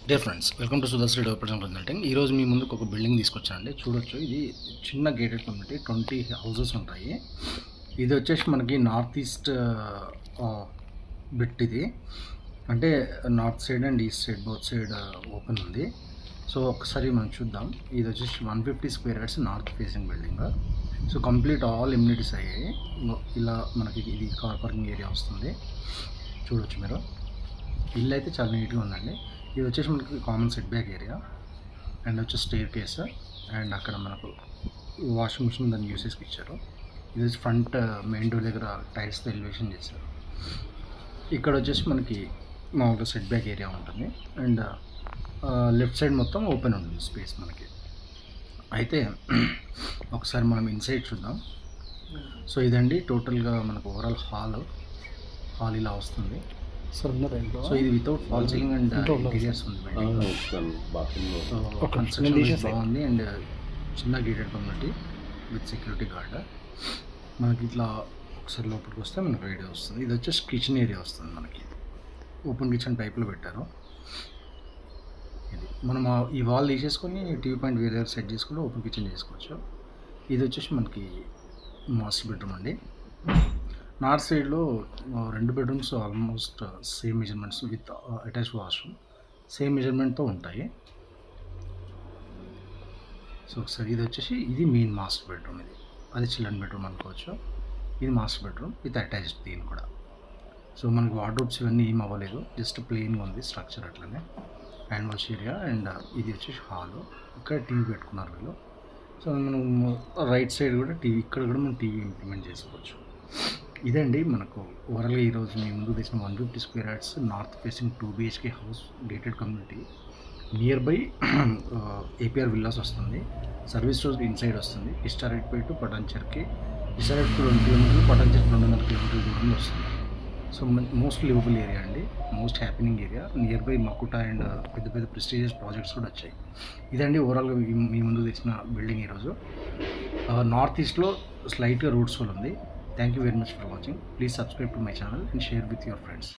Dear friends, welcome to Sudhasri developers consulting. ఈరోజు మీ ముందుకు ఒక బిల్డింగ్ తీసుకొచ్చానండి. చూడొచ్చు, ఇది చిన్న గేటెడ్ కమ్యూనిటీ, 20 హౌసెస్ ఉంటాయి. ఇది వచ్చేసి మనకి నార్త్ ఈస్ట్ బిట్. ఇది అంటే north side and east side both side open ఉంది. సో ఒకసారి మనం చూద్దాం. ఇది వచ్చేసి 150 square yards north facing building. So complete all immunities అయ్యాయి. ఇలా మనకి ఇది కార్ పార్కింగ్ ఏరియా వస్తుంది. చూడొచ్చు మీరు, ఇల్లు అయితే చాలా నీట్గా ఉందండి. ఇది వచ్చేసి మనకి common set back area and వచ్చేసి స్టేర్ కేస్ అండ్ అక్కడ మనకు వాషింగ్ మిషన్ దాన్ని యూసేజ్కి ఇచ్చారు. ఇది వచ్చి ఫ్రంట్ మెయిన్ డోర్ దగ్గర టైల్స్తో ఎలివేషన్ చేశారు. ఇక్కడ వచ్చేసి మనకి మామూలుగా సెట్ బ్యాక్ ఏరియా ఉంటుంది అండ్ లెఫ్ట్ సైడ్ మొత్తం ఓపెన్ ఉంటుంది స్పేస్ మనకి. అయితే ఒకసారి మనం ఇన్సైడ్ చూద్దాం. సో ఇదండి టోటల్గా మనకు ఓవరాల్ హాల్ ఇలా వస్తుంది. సో ఇది without fall ceiling and interiors ఉంది. కన్స్ట్రక్షన్ బాగుంది అండ్ చిన్న gated community with security guard. మనకి ఇట్లా ఒకసారి లోపలికి వస్తే మనకు ఐడియా వస్తుంది. ఇది వచ్చేసి కిచెన్ ఏరియా వస్తుంది మనకి. ఓపెన్ కిచెన్ టైప్లో పెట్టారు. ఇది మనం ఈ వాల్ తీసేసుకొని టీవీ పాయింట్ వేరే సెట్ చేసుకుని ఓపెన్ కిచెన్ చేసుకోవచ్చు. ఇది వచ్చేసి మనకి మాస్టర్ బెడ్రూమ్ అండి. నార్త్ సైడ్లో 2 bedrooms almost same measurements with attach washroom same మెజర్మెంట్తో ఉంటాయి. సో ఒకసారి ఇది వచ్చేసి ఇది మెయిన్ మాస్టర్ బెడ్రూమ్. అది చిల్డ్రన్ బెడ్రూమ్ అనుకోవచ్చు. ఇది మాస్టర్ బెడ్రూమ్ విత్ అటాచ్డ్ దీని కూడా. సో మనకి వార్డ్రోబ్స్ ఇవన్నీ ఏం అవ్వలేదు, జస్ట్ ప్లెయిన్గా ఉంది స్ట్రక్చర్ అట్లనే. హ్యాండ్ వాష్ ఏరియా అండ్ ఇది వచ్చేసి హాల్. ఇక్కడ టీవీ పెట్టుకున్నారు వీళ్ళు. సో మనం రైట్ సైడ్ కూడా టీవీ, ఇక్కడ కూడా మనం టీవీ ఇంప్లిమెంట్ చేసుకోవచ్చు. ఇదండి మనకు ఓవరాల్గా ఈరోజు మీ ముందు తెచ్చిన 150 square yards north facing 2 BHK house gated community. Near by APR villas వస్తుంది. సర్వీస్ రోడ్ ఇన్సైడ్ వస్తుంది. హిస్టారిక్పేట టు పటాన్చెరుకి, హిస్టారిక్ 20 కిలోమీటర్లు, పటాన్చెరుకి 200 కిలోమీటర్ల దూరంలో వస్తుంది. సో మోస్ట్ లివబుల్ ఏరియా అండి, most happening area. Nearby Makuta and పెద్ద పెద్ద ప్రెస్టీజియస్ ప్రాజెక్ట్స్ కూడా వచ్చాయి. ఇదండి ఓవరాల్గా మీ ముందు తెచ్చిన బిల్డింగ్ ఈరోజు. నార్త్ ఈస్ట్లో స్లైట్గా రోడ్ సోల్ ఉంది. Thank you very much for watching. Please subscribe to my channel and share with your friends.